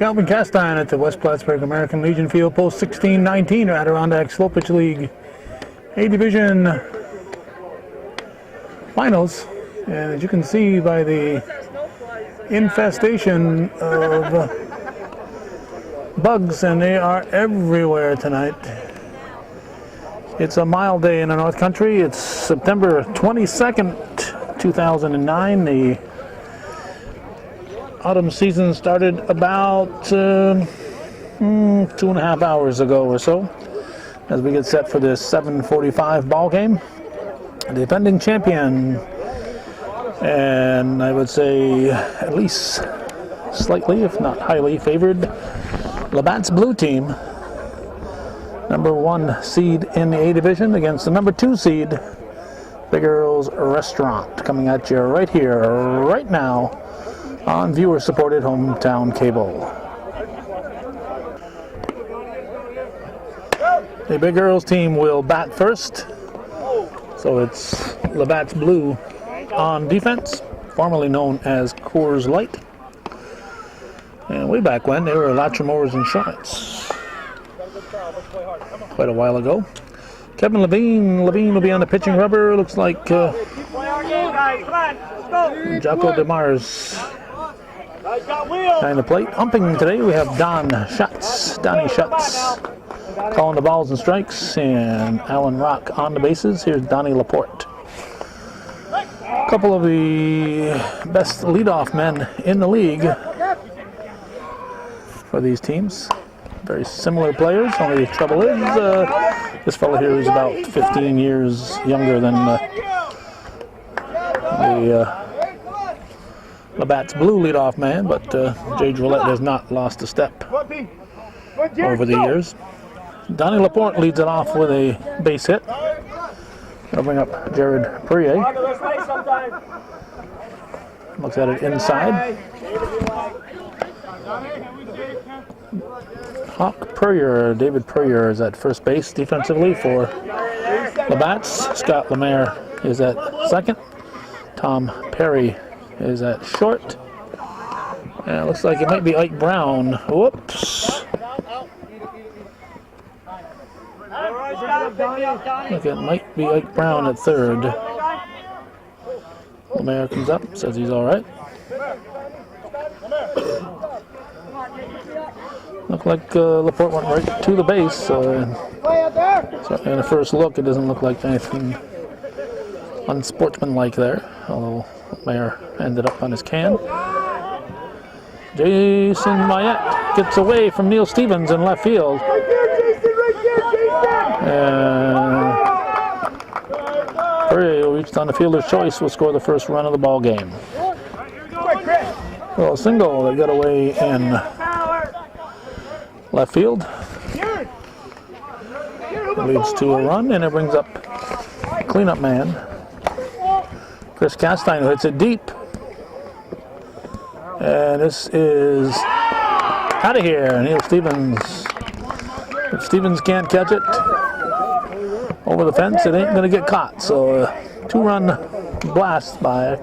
Calvin Castine at the West Plattsburgh American Legion Field, post 16-19, Adirondack Slow Pitch League A Division Finals. And as you can see by the infestation of bugs, and they are everywhere tonight. It's a mild day in the North Country. It's September 22nd, 2009. The autumn season started about 2.5 hours ago or so, as we get set for this 7:45 ball game. The defending champion, and I would say at least slightly, if not highly favored, LaBatt's blue team, number 1 seed in the A division against the number 2 seed, Big Earl's Restaurant, coming at you right here, right now, on viewer-supported hometown cable. The Big Earl's team will bat first, so it's LaBatt's blue on defense, formerly known as Coors Light. And way back when, they were Latrimores Insurance. Quite a while ago. Kevin Levine will be on the pitching rubber. Looks like Jocko DeMars behind the plate. Umping today, we have Donnie Schutz, calling the balls and strikes, and Alan Rock on the bases. Here's Donnie Laporte. A couple of the best leadoff men in the league for these teams. Very similar players, only the trouble is this fellow here is about 15 years younger than the LaBatt's blue leadoff man, but Jay Drillette has not lost a step over the years. Donnie Laporte leads it off with a base hit. I'll bring up Jared Perrier. Looks at it inside. Hawk Perrier, David Perrier is at first base defensively for LaBatt's. Scott Lemaire is at second. Tom Perry is at short. And it looks like it might be Ike Brown. Whoops. Look, it might be Ike Brown at third. Lemaire comes up, says he's all right. Looked like Laporte went right to the base. So in the first look, it doesn't look like anything unsportsmanlike there, although Lemaire ended up on his can. Jason Mayette gets away from Neil Stevens in left field. And Perrier reached on the fielder's choice, will score the first run of the ball game. Well, a single that got away in left field. It leads to a run, and it brings up cleanup man Chris Castine, who hits it deep. And this is out of here. Neil Stevens. If Stevens can't catch it over the fence, it ain't going to get caught. So a 2-run blast by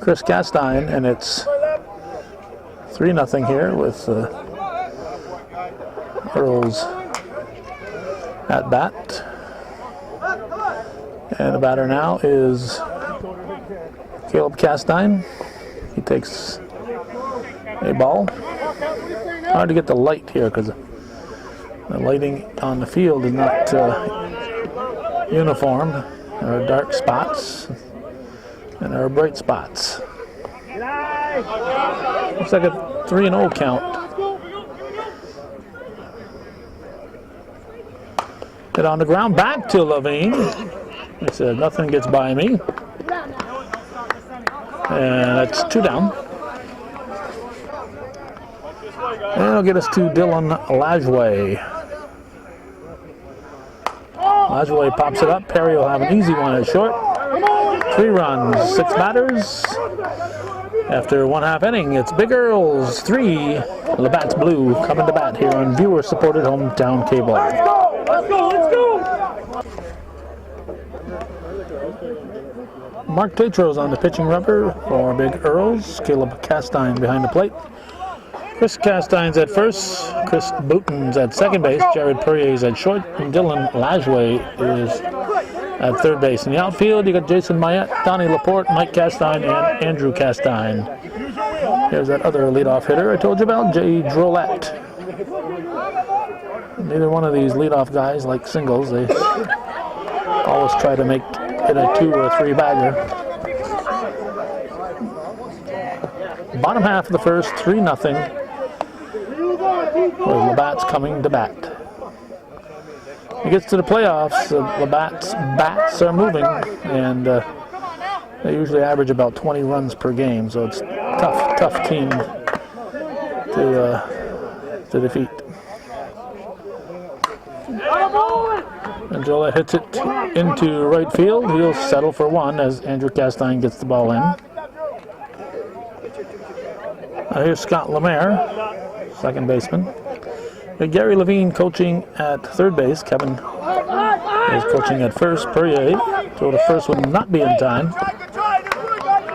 Chris Castine, and it's 3-0 here with Earl's at bat. And the batter now is Caleb Castine. He takes a ball. Hard to get the light here because the lighting on the field is not uniform. There are dark spots and there are bright spots. Looks like a 3-0 count. Hit on the ground, back to Levine. He said, nothing gets by me. And that's 2 down. And it'll get us to Dylan Lajway. Lajway pops it up. Perry will have an easy one at short. 3 runs, 6 batters. After 1/2 inning, it's Big Earl's 3, LaBatt's blue coming to bat here on viewer-supported hometown cable. Let's go! Mark Tatros on the pitching rubber for Big Earls. Caleb Castine behind the plate. Chris Castine's at first, Chris Booton's at second base, Jared Perrier's at short, and Dylan Lajway is at third base. In the outfield, you got Jason Mayette, Donnie Laporte, Mike Castine, and Andrew Castine. Here's that other leadoff hitter I told you about, Jay Drolet. Neither one of these leadoff guys like singles. They always try to make it a 2 or 3 bagger. Bottom half of the first, 3-0. With LaBatt's coming to bat. It gets to the playoffs, LaBatt's bats are moving, and they usually average about 20 runs per game, so it's a tough team to defeat. And Jola hits it into right field. He'll settle for one as Andrew Castine gets the ball in. Here's Scott Lemaire, second baseman. Gary Levine coaching at third base. Kevin is coaching at first. Perrier, so the first would not be in time.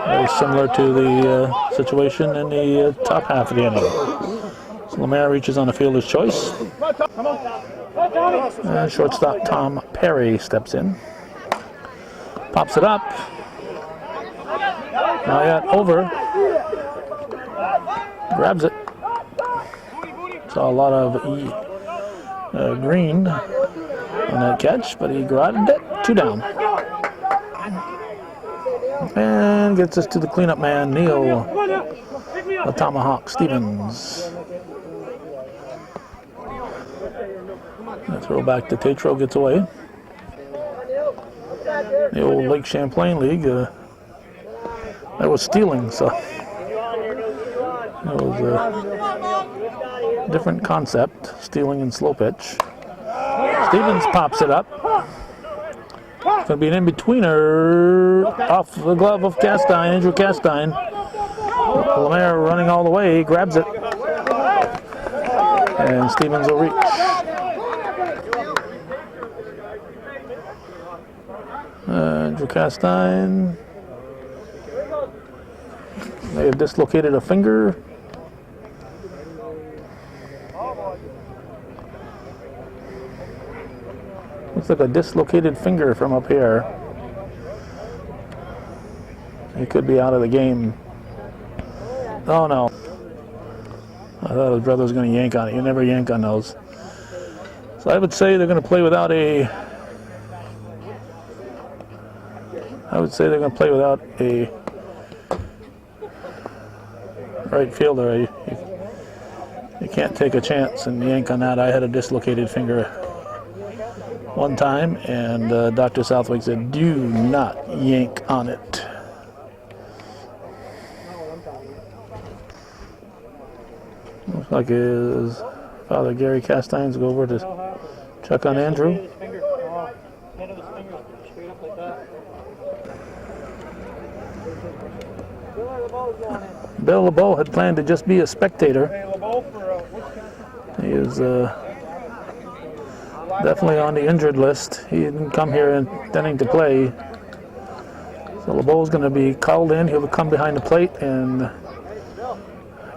Very similar to the situation in the top half of the inning. So Lemaire reaches on a fielder's choice. And shortstop Tom Perry steps in. Pops it up. Now yet over. Grabs it. Saw a lot of green on that catch, but he grabbed it. 2 down. And gets us to the cleanup man, Neil the Tomahawk Stevens. Throw back to Tatro, gets away. The old Lake Champlain League, that was stealing, so it was a different concept, stealing and slow pitch. Stevens pops it up. It's going to be an in-betweener off the glove of Castine, Andrew Castine. Lemaire running all the way, grabs it. And Stevens will reach. Andrew Castine may have dislocated a finger. Looks like a dislocated finger from up here. He could be out of the game. Oh no. I thought his brother was going to yank on it. You never yank on those. So I would say they're going to play without a right fielder. You can't take a chance and yank on that. I had a dislocated finger one time, and Dr. Southwick said, do not yank on it. Looks like his father, Gary Castine's, go over to check on Andrew. Bill LeBeau had planned to just be a spectator. He is definitely on the injured list. He didn't come here intending to play. So LeBeau's going to be called in. He'll come behind the plate, and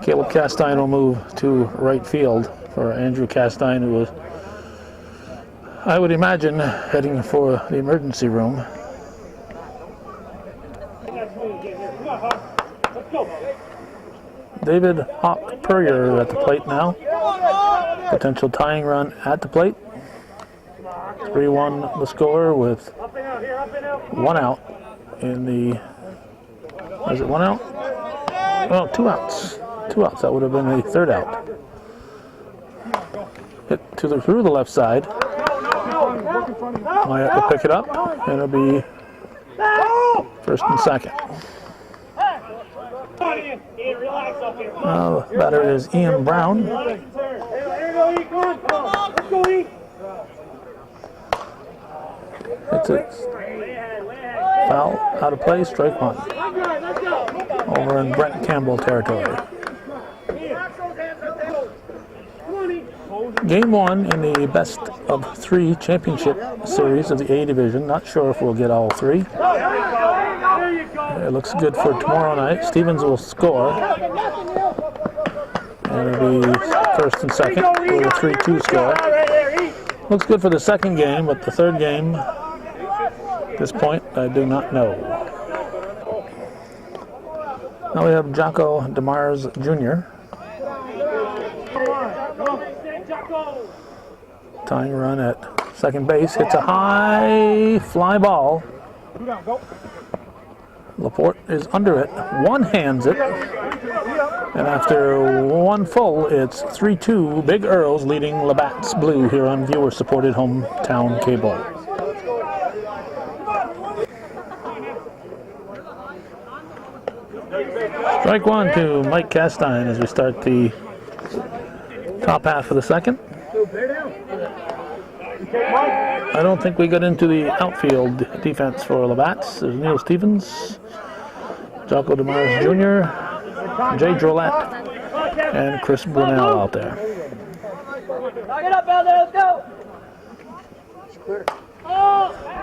Caleb Castine will move to right field for Andrew Castine, who was, I would imagine, heading for the emergency room. David Hawk Perrier at the plate now. Potential tying run at the plate. 3-1 the score with 1 out in the, is it 1 out? Oh, 2 outs. 2 outs, that would have been a 3rd out. Hit through the left side. Myatt will pick it up, and it'll be 1st and 2nd. Batter is Ian Brown. It's a foul, out of play, strike 1. Over in Brent Campbell territory. Game 1 in the best of 3 championship series of the A division. Not sure if we'll get all 3. It looks good for tomorrow night. Stevens will score. And going to be first and second with a 3-2 score. Looks good for the second game, but the third game, at this point, I do not know. Now we have Jocko DeMars Jr. Tying run at second base, hits a high fly ball. Laporte is under it, one-hands it, and after one full, it's 3-2, Big Earl's leading LaBatt's Blue here on viewer-supported hometown cable. Strike one to Mike Castine as we start the top half of the second. I don't think we got into the outfield defense for LaBatt's. There's Neil Stevens, Jocko DeMars Jr., Jay Drolet, and Chris Brunel out there.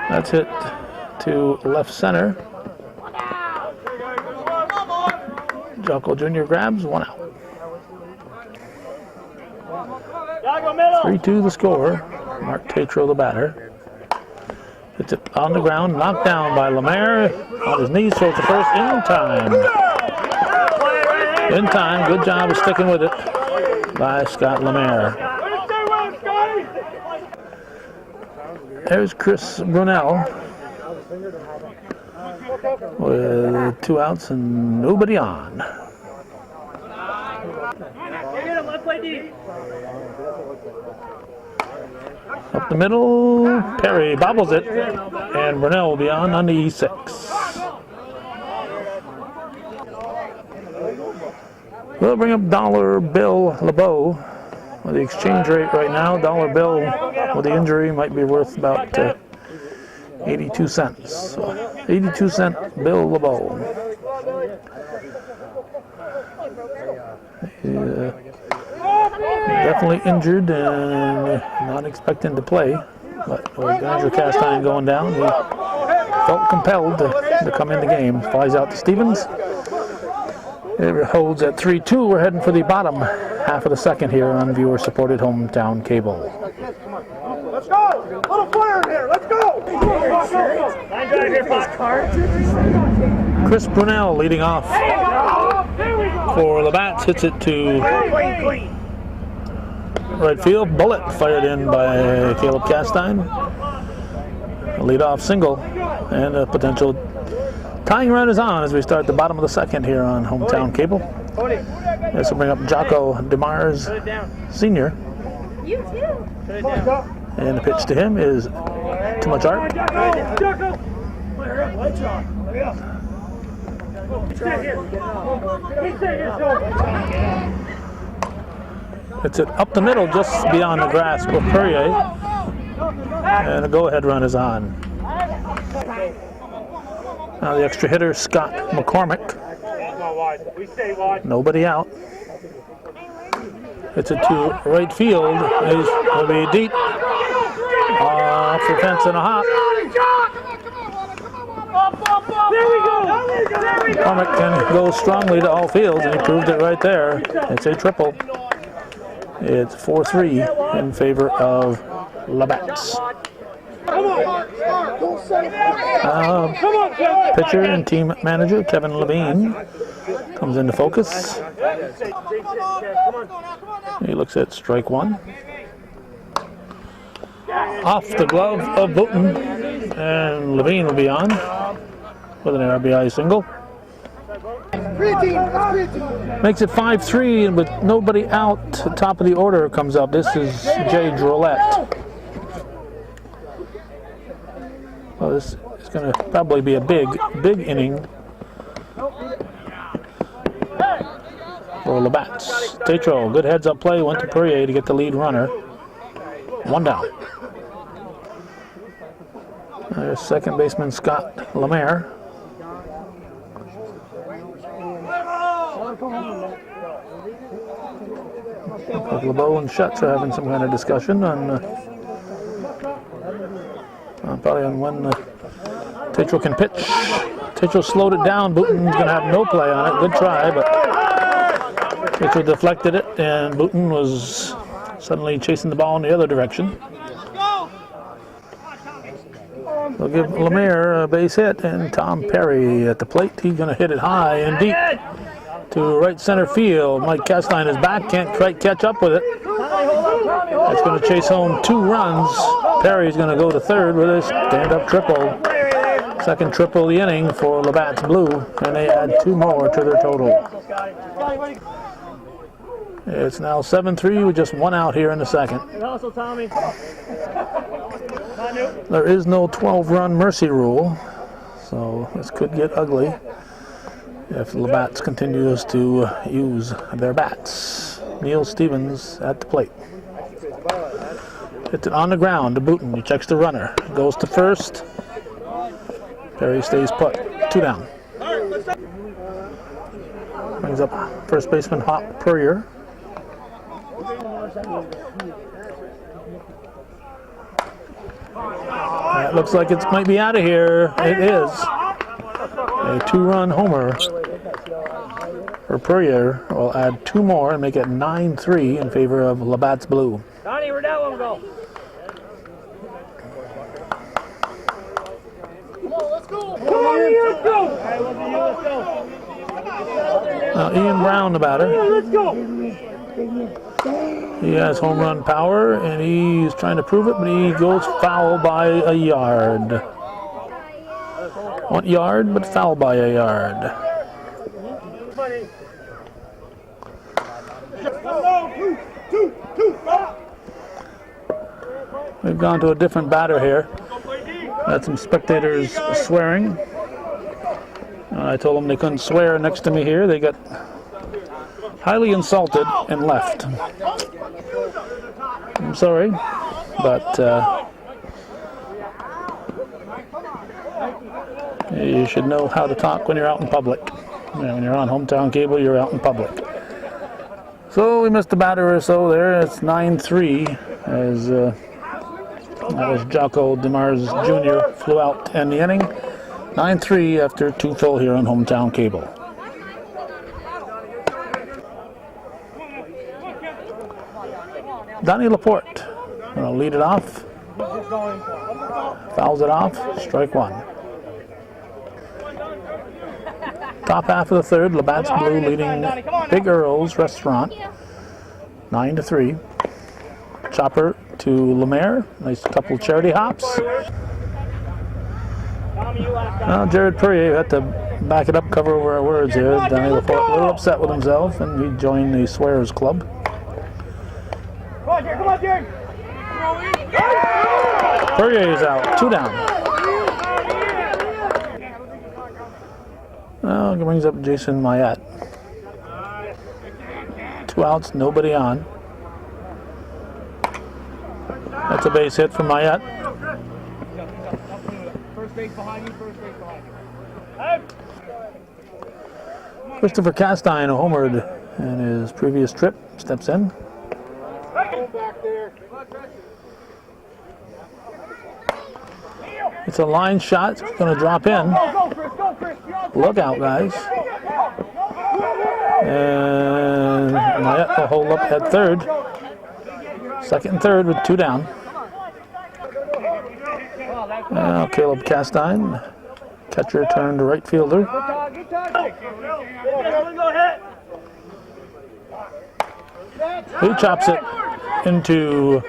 That's hit to left center. Jocko Jr. grabs, one out. 3-2 the score. Mark Tatro the batter. Hits it on the ground, knocked down by Lemaire. On his knees, throws the first in time. In time, good job of sticking with it by Scott Lemaire. There's Chris Brunel with 2 outs and nobody on. Up the middle, Perry bobbles it, and Brunel will be on the E6. We'll bring up Dollar Bill LeBeau. Well, the exchange rate right now, Dollar Bill with the injury might be worth about 82 cents. So 82 cent Bill LeBeau. Definitely injured and not expecting to play, but with Andrew Castine going down, he felt compelled to come in the game. Flies out to Stevens. It holds at 3-2. We're heading for the bottom half of the second here on viewer-supported hometown cable. Let's go! Little flare in here. Let's go! Chris Brunel leading off for LaBatt's, hits it to right field. Bullet fired in by Caleb Castine. A leadoff single and a potential tying run is on as we start the bottom of the second here on hometown cable. This will bring up Jocko DeMars Sr. And the pitch to him is too much art. It's it up the middle, just beyond the grasp of Perrier, and a go-ahead run is on. Now the extra hitter, Scott McCormick. Nobody out. It's it to right field. It'll be deep. Off the fence and a hop. McCormick can go strongly to all fields, and he proved it right there. It's a triple. It's 4-3 in favor of LaBatt's. Pitcher and team manager Kevin Levine comes into focus. He looks at strike one. Off the glove of Booten, and Levine will be on with an RBI single. Makes it 5-3, and with nobody out, top of the order comes up. This is Jay Drolet. Well, this is going to probably be a big inning for LaBatt's. Tatro, good heads-up play, went to Perrier to get the lead runner. One down. There's second baseman Scott Lemaire. Looks like LeBeau and Schutz are having some kind of discussion on probably on when Tatro can pitch. Tatro slowed it down. Booten's going to have no play on it. Good try, but Pitcher deflected it, and Booton was suddenly chasing the ball in the other direction. They'll give Lemaire a base hit, and Tom Perry at the plate. He's going to hit it high and deep to right center field. Mike Castine is back, can't quite catch up with it. That's going to chase home 2 runs. Perry's going to go to third with a stand-up triple. Second triple of the inning for LaBatt's Blue, and they add 2 more to their total. It's now 7-3 with just 1 out here in the second. There is no 12-run mercy rule, so this could get ugly if LaBatt's continues to use their bats. Neil Stevens at the plate. Hits it on the ground to Booton. He checks the runner. Goes to first. Perry stays put. 2 down. Brings up first baseman Hop Purrier. It looks like it might be out of here. It is. A 2-run homer for Purrier will add 2 more and make it 9-3 in favor of LaBatt's Blue. Donnie, where'd that one go? Come on, let's go. Come on, let's go. All right, let's go. Now Ian Brown, the batter. Let's go. He has home run power, and he's trying to prove it, but he goes foul by a yard. 1 yard, but foul by a yard. We've gone to a different batter here. Had some spectators swearing. I told them they couldn't swear next to me here. They got highly insulted and left. I'm sorry, but you should know how to talk when you're out in public. When you're on hometown cable, you're out in public. So we missed a batter or so there. It's 9-3 as that was Jocko DeMars Jr. flew out to end the inning. 9-3 after 2 fill here on hometown cable. Donnie Laporte going to lead it off. Fouls it off. Strike 1. Top half of the third, LaBatt's Blue leading Big Earl's Restaurant 9-3. Chopper to Lemaire. Nice couple charity hops. Now Jared Purrier had to back it up, cover over our words here. Donnie Laporte a little upset with himself, and he joined the Swearers Club. Come on, Jared. Purrier is out. 2 down. Well, it brings up Jason Mayette. 2 outs, nobody on. That's a base hit for Mayette. First base behind you, first base behind you. Christopher Castine, who homered in his previous trip, steps in. It's a line shot. It's going to drop in. Look out, guys. And Mayette will hold up at third. Second and third with 2 down. Now Caleb Castine, catcher turned to right fielder. He chops it into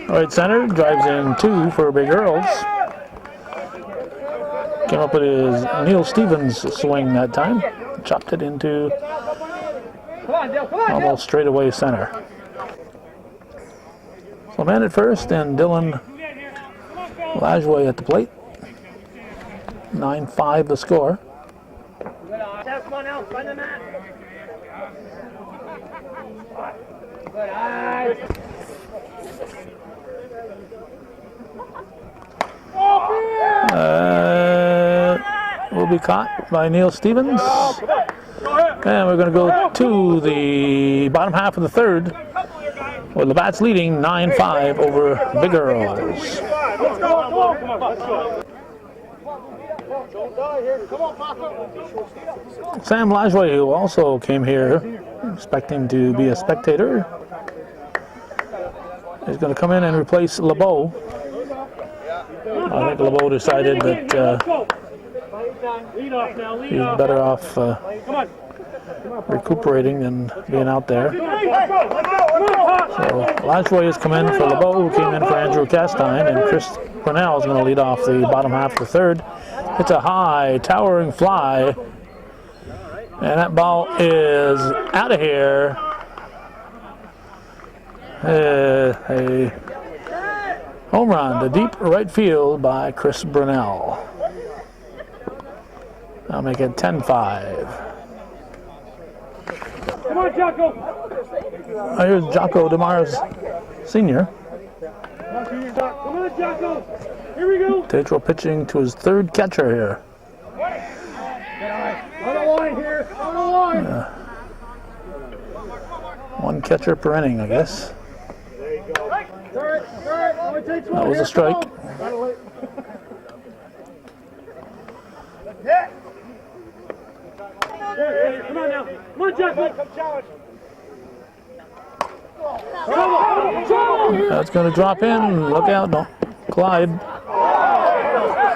right center, drives in 2 for Big Earls. Came up with his Neil Stevens swing that time. Chopped it into almost straightaway center. So man at first, and Dylan Lajway at the plate. 9-5 the score. Come on now, find the mat. Will be caught by Neil Stevens. And we're going to go to the bottom half of the third, with LaBatt's leading 9-5 over Big Earls. Don't die here. Come on, Paco. Sam Lajway, who also came here expecting to be a spectator, is going to come in and replace LeBeau. I think LeBeau decided that he's better off recuperating than being out there. So Lajway has come in for LeBeau, who came in for Andrew Castine, and Chris Brunel is going to lead off the bottom half of the third. It's a high, towering fly, and that ball is out of here. A home run to deep right field by Chris Brunel. I'll make it 10-5. Come on, Jocko. Here's Jocko DeMars Sr. Come on, Jocko. Here we go. Tatro pitching to his third catcher here. On the line here. On the line. One catcher per inning, I guess. There you go. That was a strike. Yeah. Come on now. Come on, Jocko. Come challenge. That's going to drop in. Look out, no. Clyde.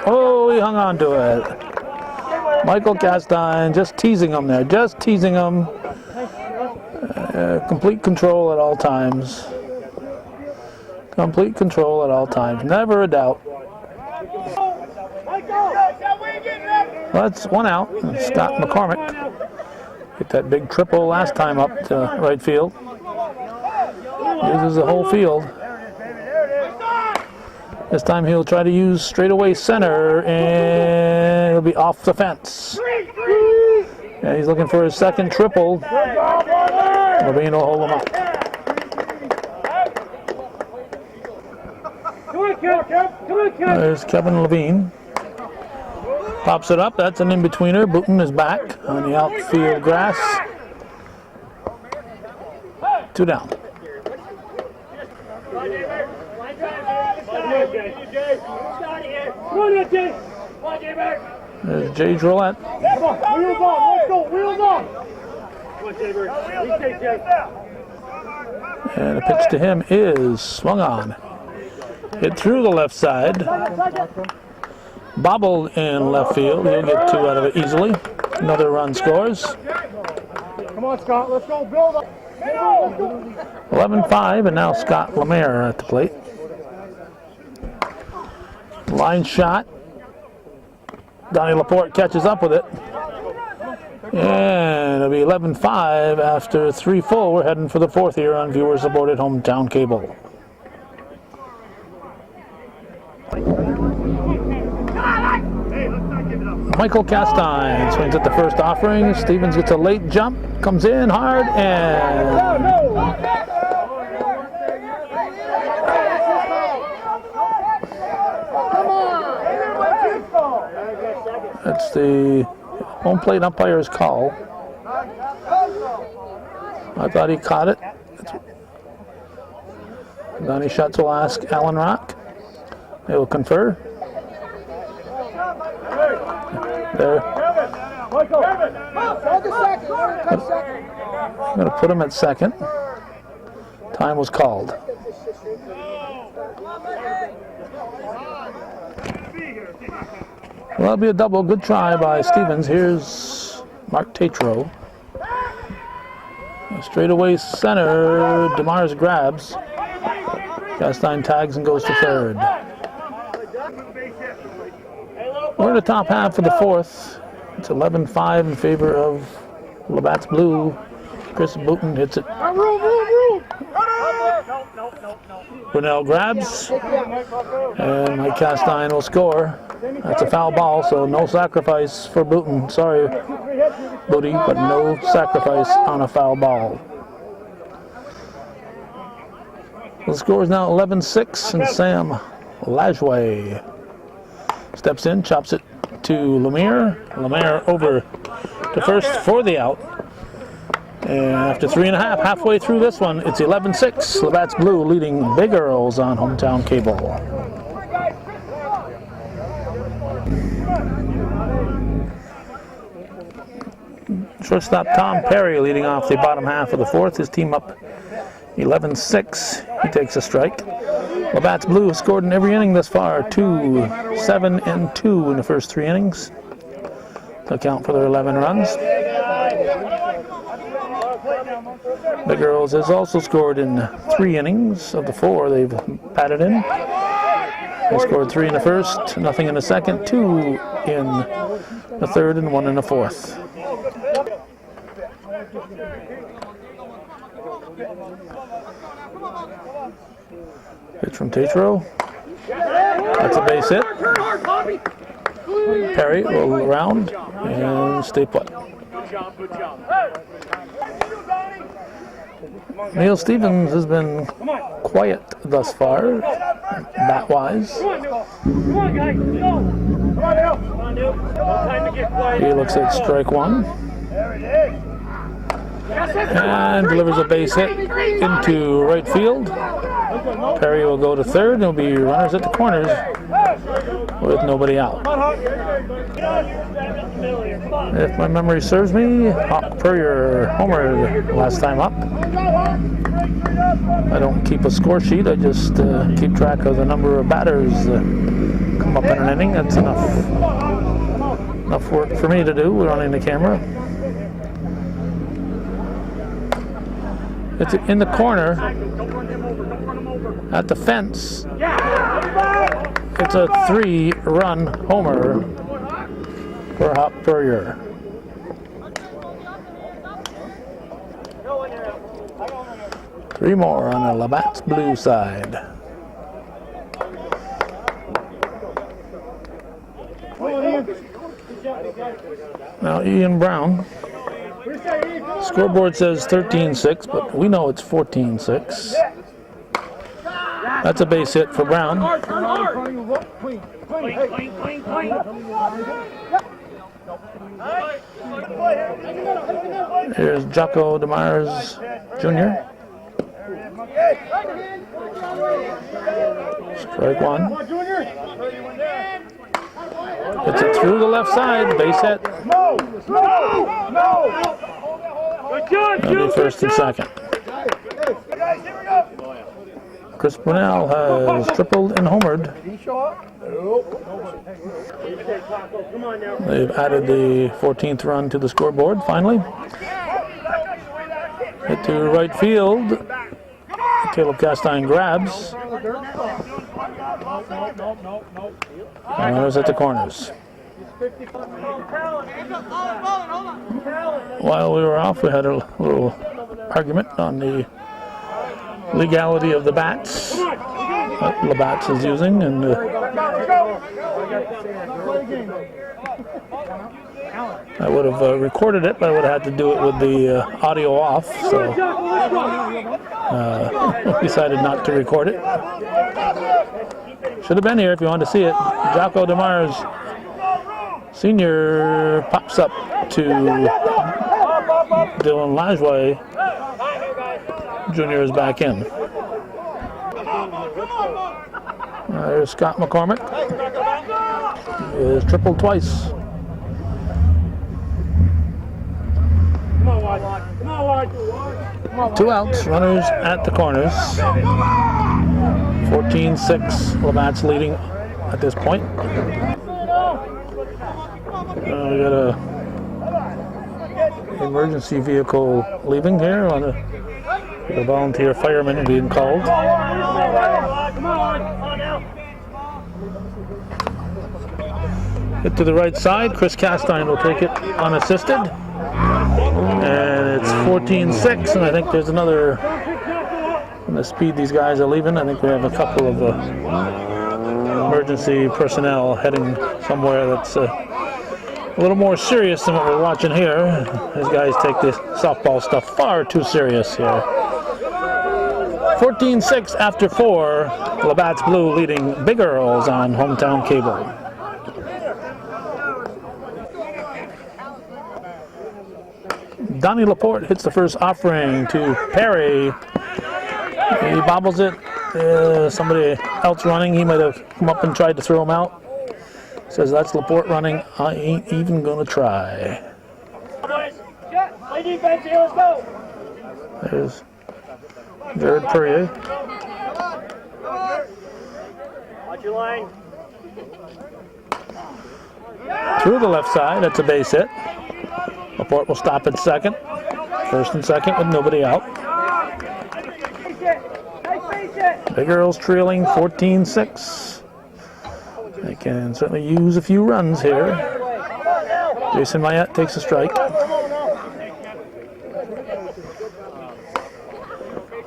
Oh, he hung on to it. Michael Castine just teasing him there. Just teasing him. Complete control at all times. Complete control at all times. Never a doubt. That's one out. Scott McCormick hit that big triple last time up to right field. Uses the whole field. This time he'll try to use straightaway center, and it'll be off the fence. Yeah, he's looking for his second triple. Levine will hold him up. There's Kevin Levine. Pops it up. That's an in-betweener. Booten is back on the outfield grass. 2 down. There's Jay Drillette. Come on, wheels on, let's go, wheels on. Come on, Jay Bird. And the pitch to him is swung on. Hit through the left side. Bobbled in left field. He'll get 2 out of it easily. Another run scores. Come on, Scott, let's go, build up. 11-5, and now Scott Lemaire at the plate. Line shot. Donnie Laporte catches up with it. And it'll be 11-5 after 3 full. We're heading for the 4th here on viewer-supported hometown cable. Michael Castine swings at the first offering. Stevens gets a late jump, comes in hard, and that's the home plate umpire's call. I thought he caught it. Donnie Schutz will ask Alan Rock. They will confer. There. I'm going to put him at second. Time was called. Well, that'll be a double. Good try by Stevens. Here's Mark Tatro. Straightaway center. DeMars grabs. Castine tags and goes to third. We're in the top half of the 4th. It's 11-5 in favor of LaBatt's Blue. Chris Booten hits it. Brunel grabs, and Mike Castine will score. That's a foul ball, so no sacrifice for Booten. Sorry, Booty, but no sacrifice on a foul ball. The score is now 11-6, and Sam Lajway steps in, chops it to Lemaire. Lemaire over to first for the out. And after 3.5, halfway through this one, it's 11-6. LaBatt's Blue leading Big Earls on hometown cable. Shortstop Tom Perry leading off the bottom half of the fourth. His team up 11-6. He takes a strike. LaBatt's Blue has scored in every inning thus far. 2, 7, and 2 in the first 3 innings to account for their 11 runs. The Girls has also scored in 3 innings of the 4 they've batted in. They scored 3 in the first, nothing in the second, 2 in the third, and 1 in the fourth. Pitch from Tatro. That's a base hit. Perry will around and stay put. Neil Stevens has been quiet thus far, bat-wise. He looks at strike 1. And delivers a base hit into right field. Perry will go to third. There'll be runners at the corners with nobody out. If my memory serves me, Hawk Purrier homered last time up. I don't keep a score sheet. I just keep track of the number of batters come up in an inning. That's enough work for me to do running the camera. It's in the corner at the fence. It's a 3-run homer for Hop Purrier. Three more on the LaBatt's Blue side. Now Ian Brown. Scoreboard says 13-6, but we know it's 14-6. That's a base hit for Brown. Here's Jocko DeMyers Jr. Strike 1. It's it through the left side, base hit. That'll be first and second. Chris Brunel has tripled and homered. They've added the 14th run to the scoreboard finally. Hit to right field. Caleb Castine grabs. Runners at the corners. While we were off, we had a little argument on the legality of the bats that LaBatt's is using, and I would have recorded it, but I would have had to do it with the audio off, so decided not to record it. Should have been here if you wanted to see it. Jocko DeMyers Sr. pops up to Dylan Lajoie. Junior is back in. There's Scott McCormick. He is tripled twice. Two outs, runners at the corners. 14-6, LaBatt's leading at this point. We got a emergency vehicle leaving here on a volunteer fireman being called. Hit to the right side. Chris Castine will take it unassisted. And it's 14-6, and I think there's another, from the speed these guys are leaving, I think we have a couple of emergency personnel heading somewhere that's a little more serious than what we're watching here. These guys take this softball stuff far too serious here. 14-6 after 4, LaBatt's Blue leading Big Earls on hometown cable. Donnie Laporte hits the first offering to Perry. He bobbles it. Somebody else running. He might have come up and tried to throw him out. Says, that's Laporte running. I ain't even gonna try. defense here, let's go. There's Jared Perrier. Watch your line. Through the left side, that's a base hit. LaPorte will stop at second. First and second with nobody out. Big Earl's trailing 14-6. They can certainly use a few runs here. Jason Mayette takes a strike.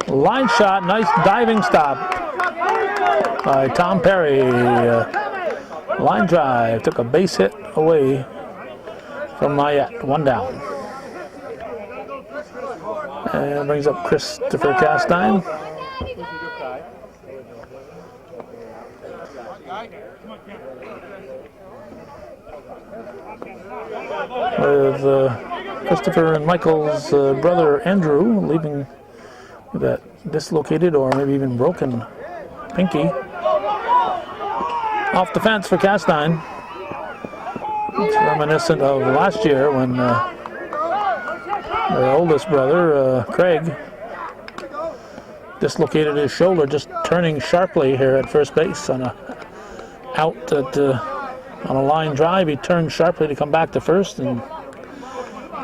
Line shot, nice diving stop by Tom Perry. Line drive, took a base hit away from Mayette, one down. And brings up Christopher Castine. With Christopher and Michael's brother Andrew leaving with that dislocated or maybe even broken pinky. Off the fence for Castine. It's reminiscent of last year when their oldest brother, Craig, dislocated his shoulder just turning sharply here at first base on a out at on a line drive. He turned sharply to come back to first, and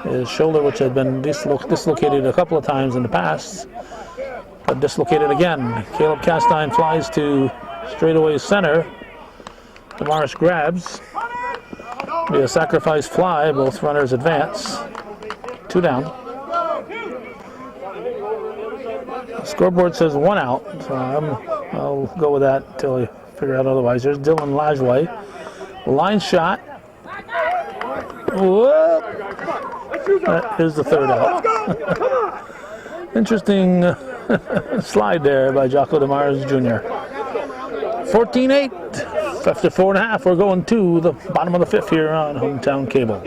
his shoulder, which had been dislocated a couple of times in the past, but dislocated again. Caleb Castine flies to straightaway center. Damaris grabs. Be a sacrifice fly. Both runners advance. 2 down. The scoreboard says 1 out, so I'll go with that until I figure out otherwise. There's Dylan Lajway. Line shot. Whoop. That is the 3rd out. Interesting slide there by Jocko Damaris Jr. 14-8. After 4.5, we're going to the bottom of the 5th here on Hometown Cable.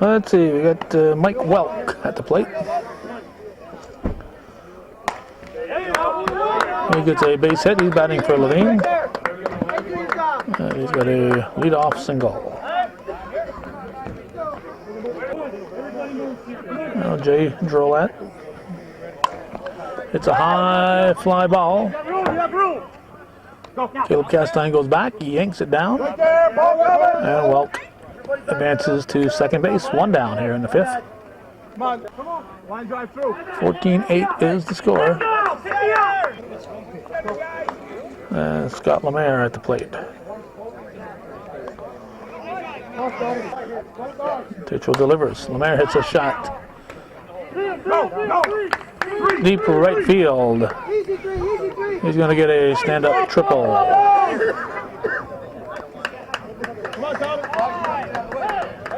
Let's see, we got Mike Welk at the plate. He gets a base hit. He's batting for Levine. He's got a leadoff single. Now Jay Drolet. It's a high fly ball. Caleb Castine goes back. He yanks it down. And Welk advances to second base. 1 down here in the 5th. 14-8 is the score. Scott Lemaire at the plate. Tetchell delivers. Lemaire hits a shot. Deep right field. He's going to get a stand-up triple. Come on, Tommy.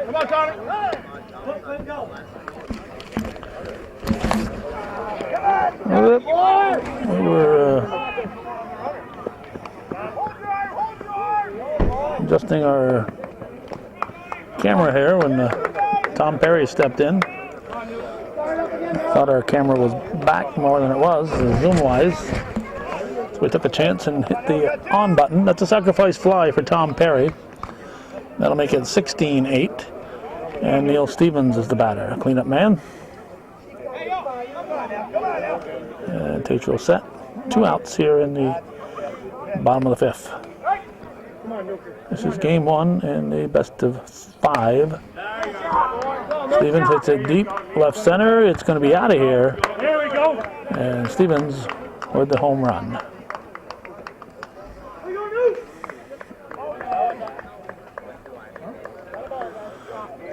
Come on, Tommy. We were adjusting our camera here when Tom Perry stepped in. Thought our camera was back more than it was, zoom-wise. So we took a chance and hit the on button. That's a sacrifice fly for Tom Perry. That'll make it 16-8. And Neil Stevens is the batter, cleanup man. And Tetchell set. 2 outs here in the bottom of the 5th. This is game 1 and a best of 5. Stevens hits it deep left center. It's going to be out of here. Here we go. And Stevens with the home run.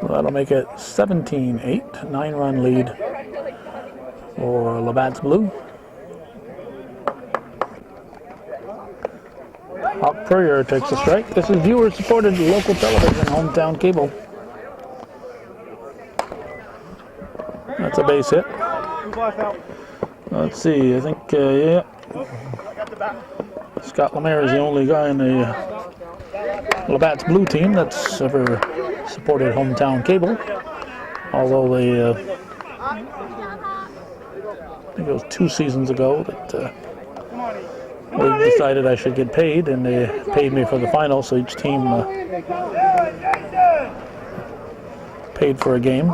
So that'll make it 17-8. 9-run lead for LaBatt's Blue. Hawk Purrier takes a strike. This is viewer-supported local television, Hometown Cable. That's a base hit. Let's see, I think, yeah. Scott Lemaire is the only guy in the LaBatt's Blue team that's ever supported Hometown Cable. Although they, I think it was 2 seasons ago that we decided I should get paid, and they paid me for the final, so each team paid for a game.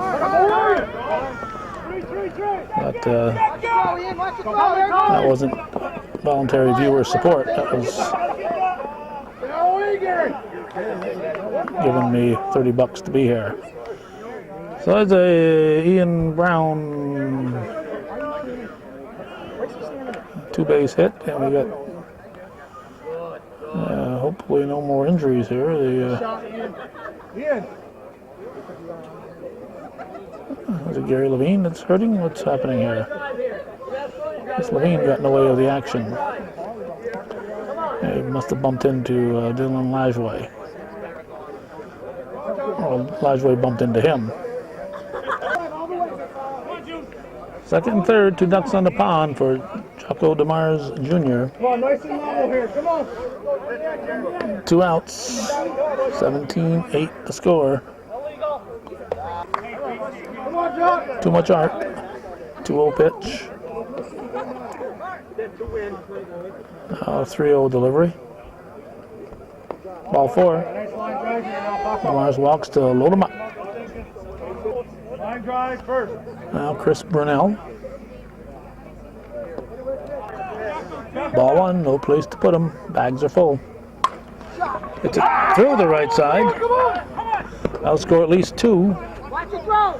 But that wasn't voluntary viewer support. That was giving me $30 to be here. So that's a Ian Brown 2-base hit, and we got hopefully no more injuries here. Is it Gary Levine that's hurting? What's happening here? This Levine got in the way of the action. He must have bumped into Dylan Lajoie. Or Lajoie bumped into him. Second and third, 2 ducks on the pond for Jocko DeMars Jr. Come on, nice and level here. Come on. 2 outs. 17-8 the score. Come on, Jock. Too much art. 2-0 pitch. 3-0 delivery. Ball 4. Nice line drive here now. DeMars walks to load him up. Line drive first. Now Chris Brunell. Ball 1, no place to put him. Bags are full. It's through the right side. That'll score at least 2. Watch it throw.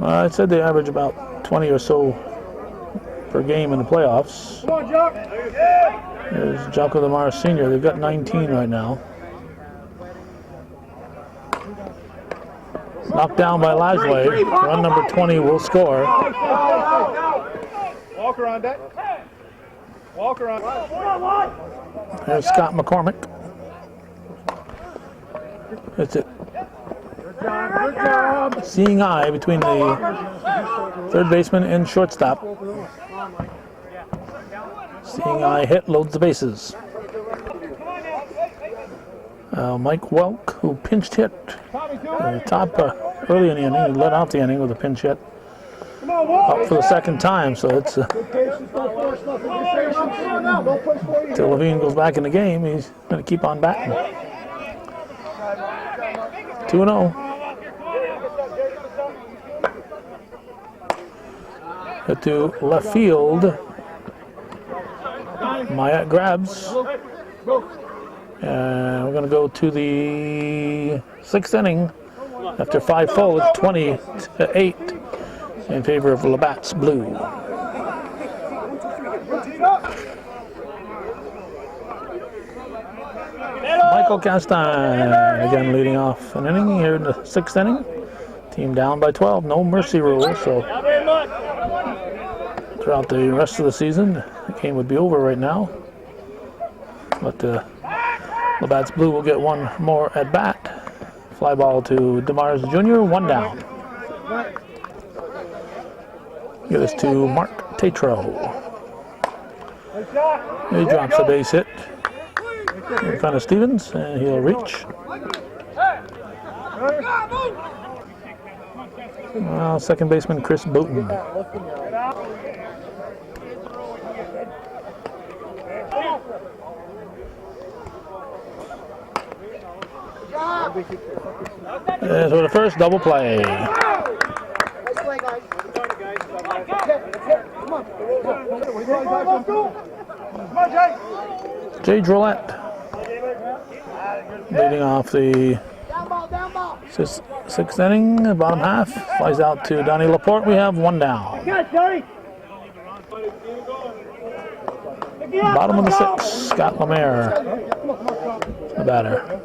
I said they average about 20 or so per game in the playoffs. Come on, Jock. There's Jocko DeMars Sr. They've got 19 right now. Knocked down by Lajoie. Run number 20 will score. Walker on deck. Walker on. There's Scott McCormick. That's it. Good job. Seeing eye between the third baseman and shortstop. Seeing eye hit, loads the bases. Mike Welk, who pinched hit top early in the inning, he led off the inning with a pinch hit. Up for the second time, so it's until Levine goes back in the game, he's going to keep on batting. 2-0. Hit to left field. Myatt grabs. And we're going to go to the 6th inning. After 5 full, it's 20-8 in favor of LaBatt's Blue. Michael Castine again leading off an inning here in the 6th inning. Team down by 12, no mercy rule, so throughout the rest of the season, the game would be over right now. But LaBatt's Blue will get one more at bat. Fly ball to DeMars Jr., 1 down. Give this to Mark Tatro. He drops a base hit in front of Stevens, and he'll reach. Well, second baseman Chris Booten. And so the first double play. Nice play, guys. Jay Drollette leading off the Down ball. 6th inning, bottom half. Flies out to Donnie Laporte. We have 1 down. Bottom of the 6th, Scott Lemaire, the batter.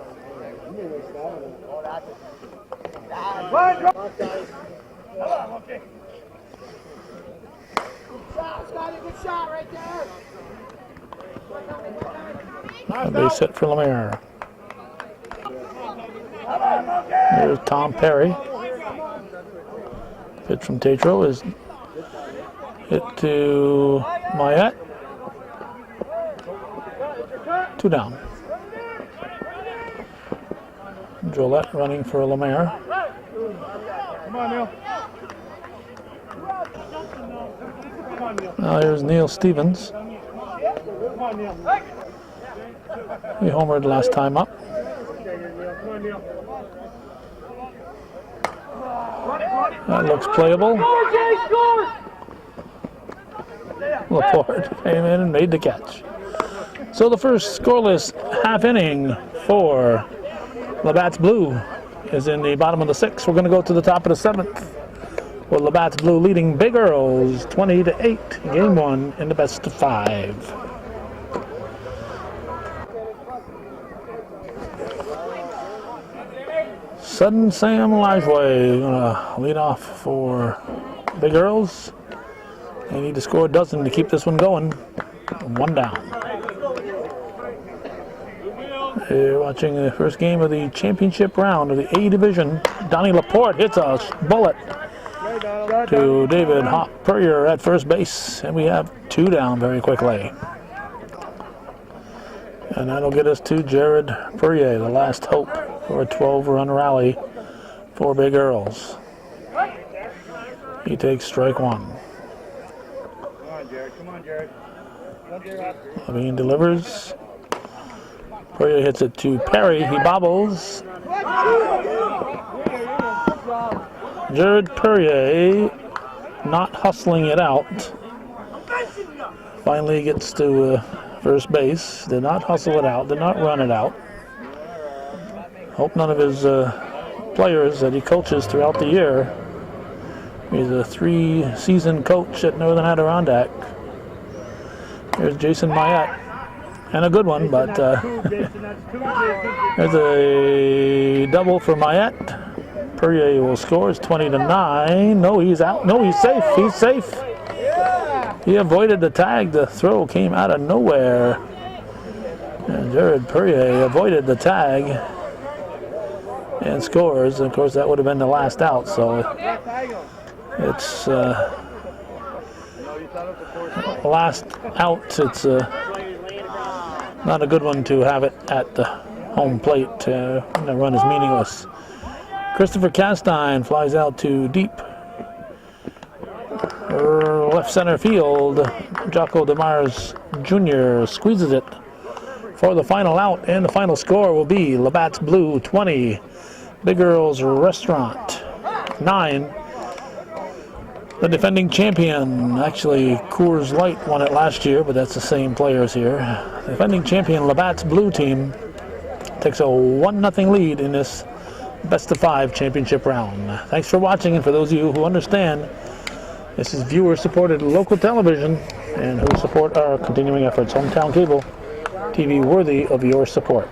Good shot right there. A base hit for Lemaire. There's Tom Perry. Pitch from Tatro is hit to Myatt. 2 down. Drollette running for Lemaire. Come on, Neil. Come on, Neil. Now here's Neil Stevens. Come on, Neil. He homered last time up. Come on, Neil. That looks playable. Laporte came in and made the catch. So the first scoreless half inning for LaBatt's Blue is in the bottom of the sixth. We're going to go to the top of the seventh with LaBatt's Blue leading Big Earls 20-8. Game one in the best of five. Sudden Sam Lajway gonna lead off for Big Earls. They need to score a dozen to keep this one going. One down. You're watching the first game of the championship round of the A division. Donnie Laporte hits a bullet to David Purrier at first base, and we have two down very quickly. And that'll get us to Jared Purrier, the last hope for a 12-run rally for Big Earls. He takes strike one. Come on, Jared. Come on, Jared. Levine delivers. Purrier hits it to Perry. He bobbles. Jared Purrier not hustling it out. Finally gets to first base. Did not hustle it out. Did not run it out. Hope none of his players that he coaches throughout the year. He's a 3-season coach at Northern Adirondack. Here's Jason Mayette. And a good one, but there's a double for Mayette. Purrier will score. It's 20-9. No, he's out. No, he's safe. He's safe. He avoided the tag. The throw came out of nowhere. And Jared Purrier avoided the tag and scores. And of course, that would have been the last out. So it's last out. It's not a good one to have it at the home plate. The run is meaningless. Christopher Castine flies out to deep left center field. Jocko DeMars Jr. squeezes it for the final out, and the final score will be LaBatt's Blue 20, Big Earls Restaurant 9. The defending champion, actually Coors Light won it last year, but that's the same players here. The defending champion LaBatt's Blue team takes a 1-0 lead in this best of 5 championship round. Thanks for watching, and for those of you who understand, this is viewer-supported local television and who support our continuing efforts. Hometown Cable TV worthy of your support.